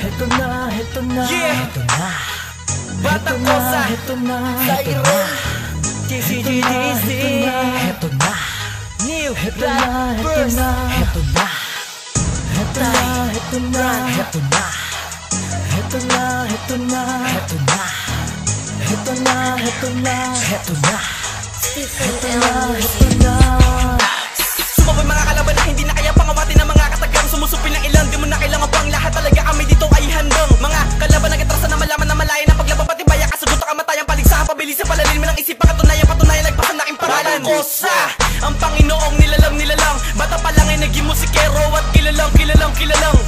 Heto na, heto na, Yeah. heto na. Batang Kosa, Heto na, Siren, GCGDC, heto na, New heto Black na, heto Burst, na, heto na, heto na, heto na, heto na, heto na, heto na, heto na, heto na, heto na, heto na, heto na, heto na. Sumabay mga kalaban na hindi na kaya pangawatin ng mga katagang sumusupil ng ilan. Di mo na kailangan pang lahat talaga kami dito ay handang. Mga kalaban na katrasan na malaman na malaya na paglaban pati baya kasagot ang kamatayan paligsahan pabilisan palalin mo ng isipan katunayan nagpasan na aking pangalan Kosa, ang Panginoong nilalang bata pa lang ay naging musikero at kilalang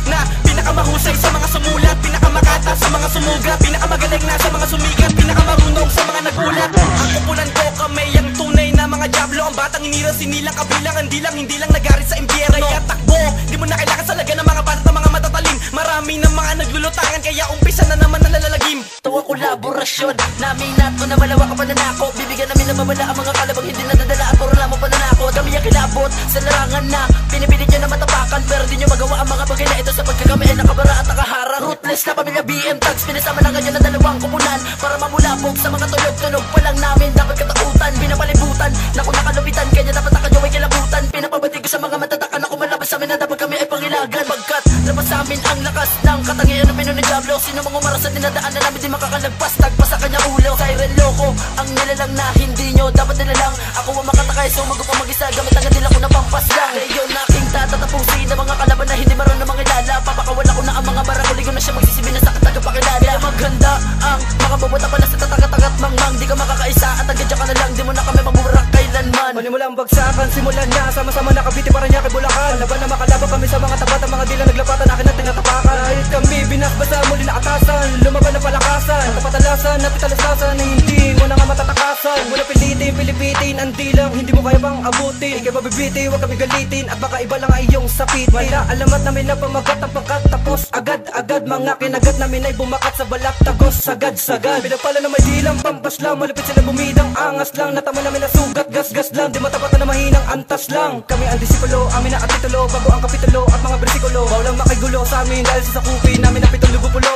na pinakamahusay sa mga sumulat, pinakamakata sa mga sumuga, pinakamagaling na sa mga sumikat, pinakamarunong sa mga nagulat. Ang kupunan ko kami ang tunay na mga diablo, ang batang inira sinilang kabilang, hindi lang nagarit sa impyerno. Kaya takbo, di mo na kailangan salaga ng mga bata, mga matatalim. Marami ng mga naglulutangan, kaya umpisa na naman ang lalagim. Ito ang kolaborasyon namin nato na malawa ka pananako. Bibigyan namin ng mamala ang mga kalabang hindi nadadala at puro lamang pananakot. Kami ang kilabot sa larangan na pinipilit nyo na matapakan, pero di nyo magawa ang mga bagay na ito sapagkat kami ay nakabara at nakaharang. Ruthless na pamilya BM Tags, pinasama na ganyan na dalawang kupunan para mamulabog sa mga tunog pa lang namin dapat katautan. Pinapalibutan na kung nakalupitan, kanya dapat nakanyo ay kilabutan. Pinapabati ko sa mga matatakan na kumalabas sa amin na dapat kami ay pangilagan. Pagkat labas sa amin ang lakas ng katangian ng Pinoy Diablo. Sino mang umaras sa dinadaan na namin di makakalagpas, tagpas sa kanyang ulo. Siren loko ang nilalang na hindi nyo dapat nilalang. Ako ang makatakay, so magupang mag-isa gamit ang nila ko na pampas lang. Ngayon aking tatatapusin ng mga kalaban na hindi maroon na mangilala. Papakawala ko na ang mga baranguli ko na siya magsisibi na sa katagapakilala. Kaya maghanda ang mga babata pala sa tatagat-tagat mangmang. Di ka makakaisa at agad ka na lang, di mo na kami magbuburak kailanman. Manimulang bagsakan, simulan na sama-sama nakabiti para niya kay Bulacan. Laban na makalabang kami sa mga tapat, ang mga dila naglapatan akin at tinatapakan. Dahil kami binakbasa muli na atasan, lumaban na palakasan, kapatalasan na pitalasasan na hindi mo na nga matatakasan. Mula pilipitin ang dilang hindi mo kaya pang abutin. Ikay mabibiti, huwag kami galitin at baka iba lang ay iyong sapitin. Wala alamat namin na pamagat ang pangkat, tapos agad-agad mga kinagat namin ay bumakat sa balak, tagos sagad-sagad. Pinagpala na may dilang pampas lang, malupit sila bumidang angas lang. Natama namin na sugat, gas-gas lang, di matapatan na mahinang antas lang. Kami ang disipulo, amin na atitulo, bago ang kapitulo at mga bersikulo. Bawal lang makigulo sa amin dahil sa sakupin namin ang pitong lugupulo.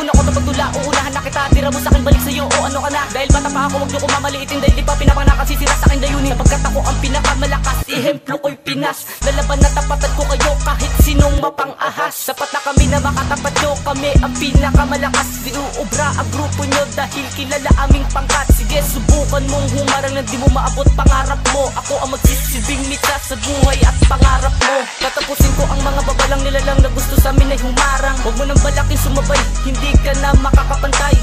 Una ko tapag tula, uunahan na kita. Tira mo sa'kin, balik sa'yo, o ano ka na. Dahil bata pa ako, huwag nyo ko mamaliitin. Dahil di pa pinapanakan, sisira sa'kin dayunin. Sapagkat ako ang pinakamalakas, ihemplo ko'y Pinas. Lalaban na tapatan ko kayo kahit sinong mapang-ahas. Sapat na kami na makatapat nyo, kami ang pinakamalakas. Di uubra ang grupo nyo dahil kilala aming pangkat. Sige, subukan mong humarang na di mo maabot pangarap mo. Ako ang magsisilbing mita sa buhay at pangarap mo. Tatapusin ko ang mga babalang nilalang na gusto sa amin ay humarang. Huwag mo nang balakin sumabay, hindi ka na makakapantay.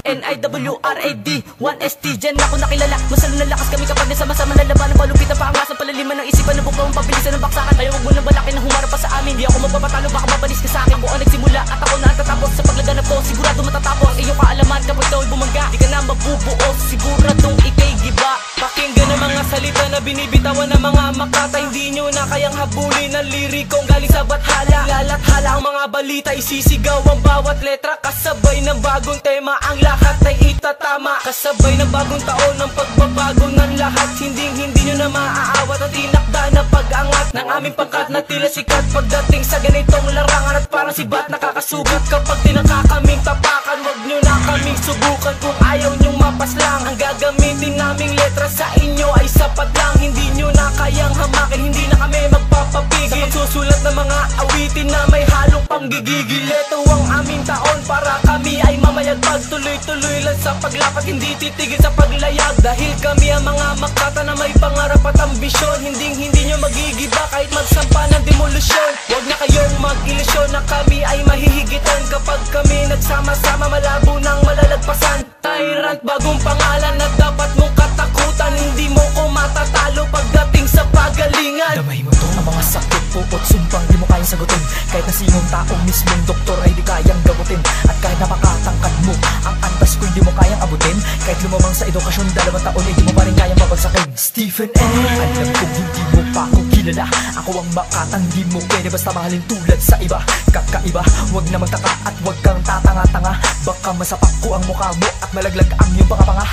NIWRAD 1ST, dyan ako nakilala. Masalo na lakas kami kapag nasama-sama na laban. Palupitan pa angasan, palaliman ng isipan ng bukawang pabilisan ng baksakan. Kaya huwag mo nang balakin na humarap pa sa amin. Di ako magpapatalo, baka mabalis ka sa akin. Ako ang nagsimula at ako na ang tatapos. Sa paglaganap ko, sigurado matatapos ang iyong kaalaman kapag ito'y bumangga. Di ka na mabubuo, siguradong ikay giba. Pakinggan ang mga salita na binibitawan ng mga makata. Hindi nyo na kayang habulin ang lirikong galing sa bathala. Lalathala ang mga balita, isisigaw ang bawat letra. Kasabay ng bagong tema, ang lahat ay itatama. Kasabay ng bagong taon, ng pagbabago ng lahat. Hindi nyo na maaawat at tinakda na pag-angat ng aming pangkat na tila sikat. Pagdating sa ganitong larangan at parang sibat nakakasugat. Kapag tinangka kaming tapakan, wag nyo na kaming subukan. Kung ayaw nyong mapaslang, ang gagamitin naming letra sa inyo ay sapat lang. Hindi nyo na kayang hamakin, hindi na kami magpapapigil sa pagsusulat ng mga awitin na may halong panggigigil. Ito ang aming taon para kami ay mamayagpag. Tuloy-tuloy lang sa paglapat, hindi titigil sa paglayag. Dahil kami ang mga makata na may pangarap at ambisyon. Hindi nyo magigiba kahit magsampa ng demolusyon. Huwag na kayong mag-ilusyon na kami ay mahihigitan. Kapag kami nagsama-sama, malabo ng malalagpasan. Tyrant, bagong pangalan na dapat mong katakutan. Hindi mo ko matatalo pagdating sa pagalingan. Damay mo to, ang mga sakit, puot, sumpang di mo kayang sagutin. Kahit na sinong taong mismong doktor ay di kayang gamutin. At kahit napakatangkad mo, ang antas ko hindi mo kayang abutin. Kahit lumamang sa edukasyon 2 taon, hindi mo pa rin kayang mabagsakin. Stephen M, alam kong hindi mo pa ako kilala. Ako ang makatang di mo pwede basta mahalin tulad sa iba. Kakaiba, huwag na magtaka at huwag kang tatanga-tanga. Baka masapak ko ang mukha mo at malaglag ang iyong pangapanga.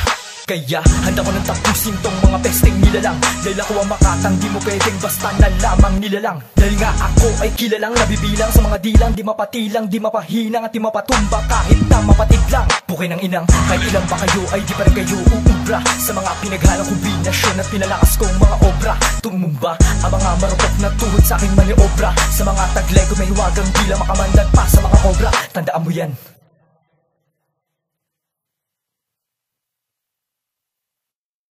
Kaya handa ko nang tapusin tong mga pesteng nilalang. Dahil ako ang makatang, di mo pwedeng basta na lamang nilalang. Dahil nga ako ay kilalang, nabibilang sa mga dilang, di mapatilang, di mapahinang at di mapatumba kahit na mapatig lang. Bukay ng inang, kahit ilan ba kayo ay di pa rin kayo uubra sa mga pinaghalang kombinasyon at pinalakas kong mga obra. Tumumba ang mga marupok na tuhod sa aking maniobra. Sa mga taglay ko may hiwagang dila makamandag pa sa mga kobra. Tandaan mo yan.